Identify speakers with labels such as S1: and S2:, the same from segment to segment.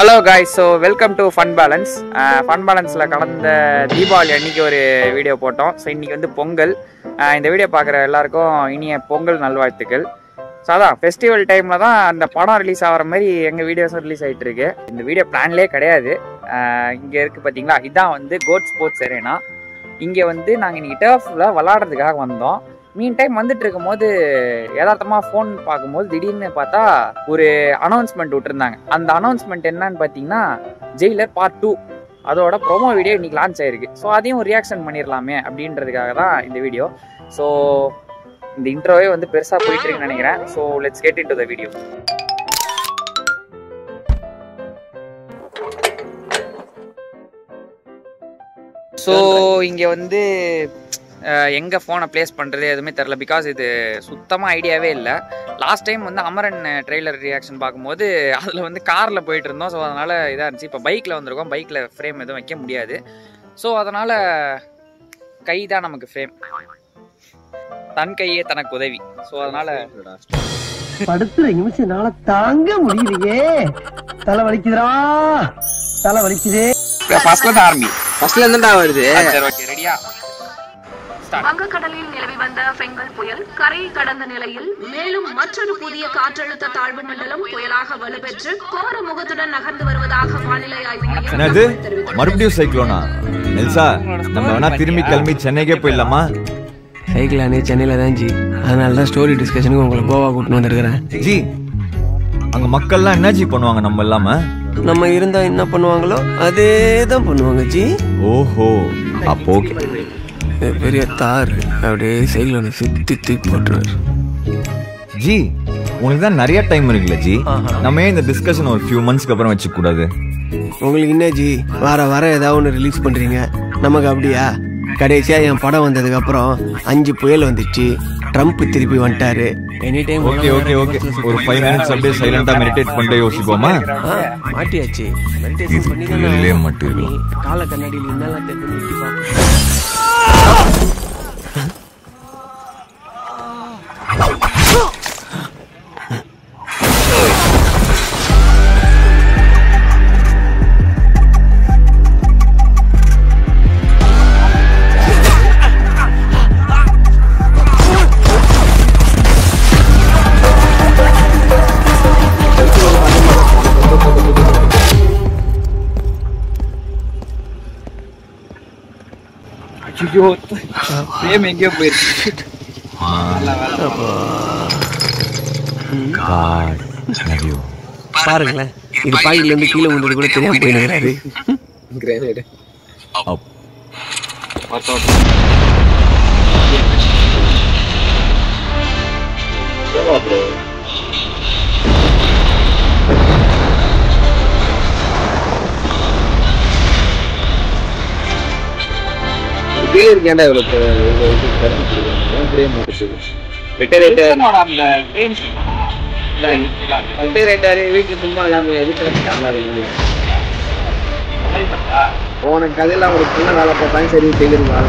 S1: Hello guys, so welcome to fun balance. Fun பேலன்ஸில் கடந்த தீபாவளி அன்றைக்கி ஒரு வீடியோ போட்டோம். ஸோ இன்றைக்கி வந்து பொங்கல். இந்த வீடியோ பார்க்குற எல்லாருக்கும் இனிய பொங்கல் நல்வாழ்த்துக்கள். ஸோ அதான் ஃபெஸ்டிவல் டைமில் தான் அந்த படம் ரிலீஸ் ஆகிற மாதிரி எங்கள் வீடியோஸும் ரிலீஸ் ஆகிட்டு இருக்கு. இந்த வீடியோ பிளான்லேயே கிடையாது. இங்கே இருக்குது பார்த்தீங்களா, இதுதான் வந்து கோட் ஸ்போர்ட்ஸ் அரேனா. இங்கே வந்து நாங்கள் இன்றைக்கி டர்ஃபில் விளாட்றதுக்காக வந்தோம். மீன் டைம் வந்துட்டு இருக்கும் போது யதார்த்தமாக ஃபோன் பார்க்கும்போது திடீர்னு பார்த்தா ஒரு அனௌன்ஸ்மெண்ட் விட்டுருந்தாங்க. அந்த அனௌன்ஸ்மெண்ட் என்னன்னு பார்த்தீங்கன்னா, ஜெயிலர் பார்ட் 2 அதோட ப்ரோமோ வீடியோ இன்னைக்கு லான்ச் ஆயிருக்கு. ஸோ அதையும் ஒரு ரியாக்ஷன் பண்ணிடலாமே அப்படின்றதுக்காக தான் இந்த வீடியோ. ஸோ இந்த இன்ட்ரோவே வந்து பெருசாக போயிட்டு இருக்குன்னு நினைக்கிறேன். So let's get into the video. So இங்கே வந்து எங்கே ஃபோனை ப்ளேஸ் பண்ணுறது எதுவுமே தெரில. பிகாஸ் இது சுத்தமாக ஐடியாவே இல்லை. லாஸ்ட் டைம் வந்து அமரன் ட்ரெய்லர் ரியாக்ஷன் பார்க்கும்போது அதில் வந்து காரில் போயிட்டு இருந்தோம். ஸோ அதனால் இதாக இருந்துச்சு. இப்போ பைக்கில் வந்திருக்கோம். பைக்கில் ஃப்ரேம் எதுவும் வைக்க முடியாது. ஸோ அதனால் கை தான் நமக்கு ஃப்ரேம். தன் கையே தனக்கு உதவி. ஸோ அதனால்
S2: படுத்துற நிமிஷம் நாள தாங்க முடியலையே. தலை வலிக்குதுடா, தலை வலிக்குதே.
S1: ஃபர்ஸ்ட்ல தான் ஆரம்பி.
S2: ஃபர்ஸ்ட்ல இருந்தா வருது.
S1: சரி, ஓகே, ரெடியா?
S3: வங்கக்கடலில் நிலவி வந்த பெங்கல் புயல் கரையை கடந்த நிலையில் மேலும் மற்றொரு புதிய காற்றழுத்த தாழ்வு மண்டலம் புயலாக வலுப்பெற்று கோர முகத்துடன் நகர்ந்து வருவதாக வானிலை ஆய்வு மையம் தெரிவித்தது.
S4: மறுபடியும் சைக்ளோனா? நெல்சா, நம்ம வேணா திரும்பி கிளம்பி சென்னைக்கே போயிடலாமா?
S2: சைக்கிளானே சென்னையில தான் ஜி. அதனால தான் ஸ்டோரி டிஸ்கஷனுக்கு உங்களை கோவா கூட்டிட்டு வந்திருக்கிறேன்
S4: ஜி. அங்க மக்கள்லாம் என்ன ஜி பண்ணுவாங்க நம்ம இல்லாம?
S2: நம்ம இருந்தா என்ன பண்ணுவாங்களோ அதே தான் பண்ணுவாங்க ஜி.
S4: ஓஹோ, அப்போ ஓகே.
S2: பெரிய தார் அப்படியே சைக்கிள் சுத்தி தூக்கி போட்டுருவாரு
S4: ஜி. உங்களுக்கு தான் நிறைய டைம் இருக்குல்ல ஜி. நம்ம ஏன் இந்த டிஸ்கஷன் ஒரு ஃபியூ மந்த்ஸ்க்கு அப்புறம் வச்சுக்க கூடாது?
S2: உங்களுக்கு என்ன ஜி, வார ஏதாவது ஒன்று ரிலீஸ் பண்றீங்க. நமக்கு அப்படியா? கடைசியா என் படம் வந்ததுக்கு அப்புறம் 5 புயல் வந்துச்சு. ட்ரம்ப் திருப்பி வந்துட்டாரு. Any time
S4: okay okay okay. ஒரு 5 மினிட்ஸ் அப்படியே சைலண்டா மெடிடேட் பண்ணிட்டு யோசிப்போமா?
S2: மாட்டியாச்சு.
S4: இதுலயே மட்டும்
S2: கால கண்ணாடியில் என்னெல்லாம் தெரிஞ்சு
S1: எங்கேயோ போயிருக்கு.
S2: பாருங்களேன், இது பாயில இருந்து கீழே வந்தது கூட தெரியாம போயிருக்கிறாரு. போன கதையில ஒரு சின்ன வேலை பார்த்தாங்க. சரி, தெரியுது வேலை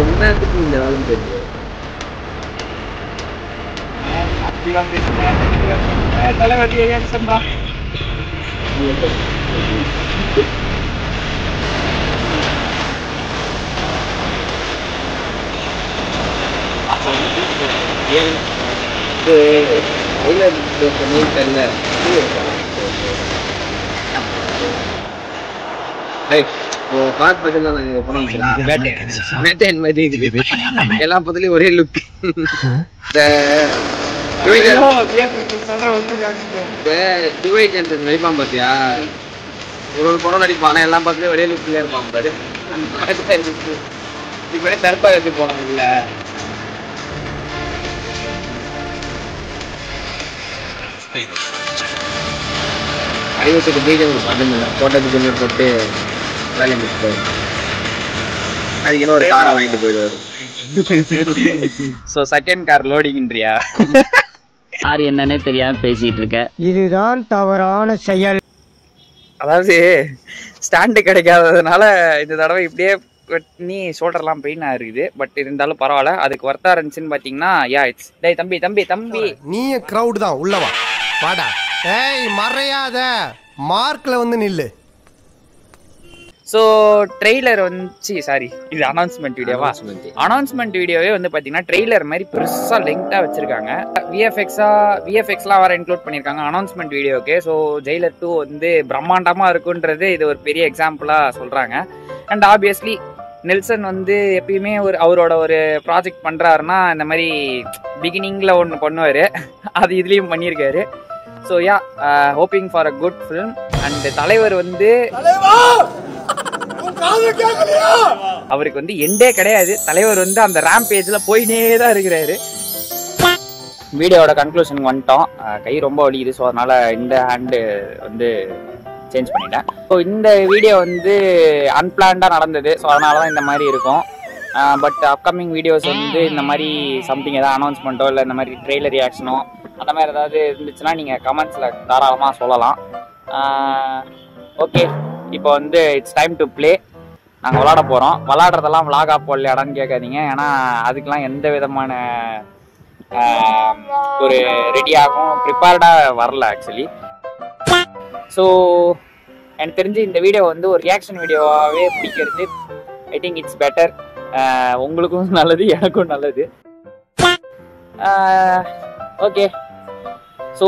S2: என்னத்துக்கு இந்த வேலை தெரியும். எல்லா பத்திலையும் ஒரே லுக். நடிப்பான் பாத்தியா? ஒரு படம் நடிப்பான், எல்லா பத்திலையும் ஒரே லுக்ல இருப்பான் பாரு. இப்ப தற்பா எடுத்து போனாங்க இல்ல. ஐவத்துக்கு பீஜம் பண்ணுங்க போட்டதுக்கு போட்டு வேலையை முடிச்சு அதுக்கு இன்னும் ஒரு காரை வாங்கிட்டு போயிடுவாரு.
S1: ஸோ செகண்ட் கார் லோடிங்ன்றியா?
S5: யார் என்னன்னே தெரியாம பேசிட்டு இருக்க.
S2: இதுதான் தவறான செயல்.
S1: அதாவது ஸ்டாண்டு கிடைக்காததுனால இந்த தடவை இப்படியே நீ ஷோல்டர்லாம் பெயினாக இருக்குது. பட் இருந்தாலும் பரவாயில்ல. அதுக்கு ஒர்த்தாக இருந்துச்சுன்னு பார்த்தீங்கன்னா இட்ஸ் டேய் தம்பி தம்பி தம்பி
S6: நீ க்ரௌட் தான் உள்ளவா வாடா. ஏய் மறையாத
S2: மார்க்ல வந்து நில்லு.
S1: ஸோ ட்ரெய்லர் வந்து சாரி இது அனௌன்ஸ்மெண்ட் வீடியோவா? அனௌன்ஸ்மெண்ட் வீடியோவே வந்து பார்த்தீங்கன்னா ட்ரெய்லர் மாதிரி பெருசாக லெங்க்டாக வச்சிருக்காங்க. விஎஃப்எக்ஸ்லாம் வேறு இன்க்ளூட் பண்ணியிருக்காங்க அனௌன்ஸ்மெண்ட் வீடியோக்கு. ஸோ ஜெயிலர் 2 வந்து பிரம்மாண்டமாக இருக்குன்றது இது ஒரு பெரிய எக்ஸாம்பிளாக சொல்கிறாங்க. அண்ட் ஆப்வியஸ்லி நெல்சன் வந்து எப்பயுமே அவரோட ஒரு ப்ராஜெக்ட் பண்ணுறாருன்னா இந்த மாதிரி பிகினிங்கில் ஒன்று பண்ணுவார், அது இதுலேயும் பண்ணியிருக்காரு. So yeah hoping for a good film. And தலைவர் வந்து அவருக்கு வந்து எண்டே கிடையாது. தலைவர் வந்து அந்த ரேம்ப் பேஜ்ல போயினே தான் இருக்கிறாரு. வீடியோட கன்க்ளூஷனுக்கு வந்துட்டோம். கை ரொம்ப வலிக்குது, ஸோ அதனால இந்த ஹேண்டு வந்து சேஞ்ச் பண்ணிட்டேன். ஸோ இந்த வீடியோ வந்து அன்பிளான்டாக நடந்தது, ஸோ அதனால தான் இந்த மாதிரி இருக்கும். பட் அப்கமிங் வீடியோஸ் வந்து இந்த மாதிரி சம்திங் ஏதாவது அனௌன்ஸ்மெண்ட்டோ இல்லை இந்த மாதிரி ட்ரெய்லர் ரியாக்ஷனோ அந்த மாதிரி ஏதாவது இருந்துச்சுன்னா நீங்கள் கமெண்ட்ஸில் தாராளமாக சொல்லலாம். ஓகே, இப்போ வந்து இட்ஸ் டைம் டு ப்ளே. நாங்கள் விளாட போகிறோம். விளாடுறதெல்லாம் விளாகா போடலையாடான்னு கேட்காதீங்க, ஏன்னா அதுக்கெலாம் எந்த விதமான ஒரு ரெடியாகவும் ப்ரிப்பேர்டாக வரல ஆக்சுவலி. ஸோ எனக்கு தெரிஞ்சு இந்த வீடியோ வந்து ஒரு ரியாக்ஷன் வீடியோவாகவே பிடிக்கிறது ஐ திங்க் இட்ஸ் பெட்டர். உங்களுக்கும் நல்லது, எனக்கும் நல்லது. ஓகே, ஸோ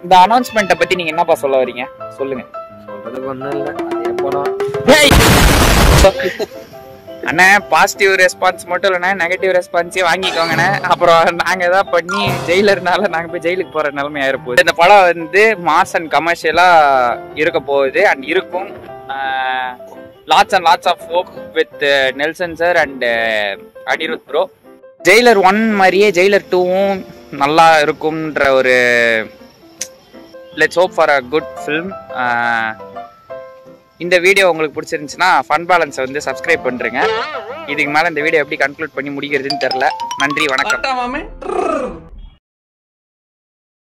S1: இந்த அனௌன்ஸ்மெண்ட்டை பற்றி நீங்கள் என்னப்பா சொல்ல வரீங்க? சொல்லுங்கள்.
S2: சொல்றதுக்கு ஒன்றும் இல்லை, அதே போனோம்.
S1: அண்ணா பாசிட்டிவ் ரெஸ்பான்ஸ் மட்டும் இல்லைண்ணா, நெகட்டிவ் ரெஸ்பான்ஸே வாங்கிக்கோங்கண்ணே. அப்புறம் நாங்கள் எதாவது பண்ணி ஜெயிலர்னால நாங்கள் போய் ஜெயிலுக்கு போகிற நிலைமை ஆயிரப்போகுது. இந்த படம் வந்து மாஸ் அண்ட் கமர்ஷியலாக இருக்க போகுது அண்ட் இருக்கும். Lots and lots of hope with Nelson sir and Anirudh bro. Jailer 1 மாதிரியே ஜெயிலர் 2வும் நல்லா இருக்கும்ன்ற ஒரு let's hope for a good film. இந்த வீடியோ உங்களுக்கு பிடிச்சிருந்துச்சுன்னா ஃபன் பேலன்ஸை வந்து சப்ஸ்கிரைப் பண்ணுறேங்க. இதுக்கு மேலே இந்த வீடியோ எப்படி கன்க்ளூட் பண்ணி முடிக்கிறதுன்னு தெரில. நன்றி, வணக்கம்.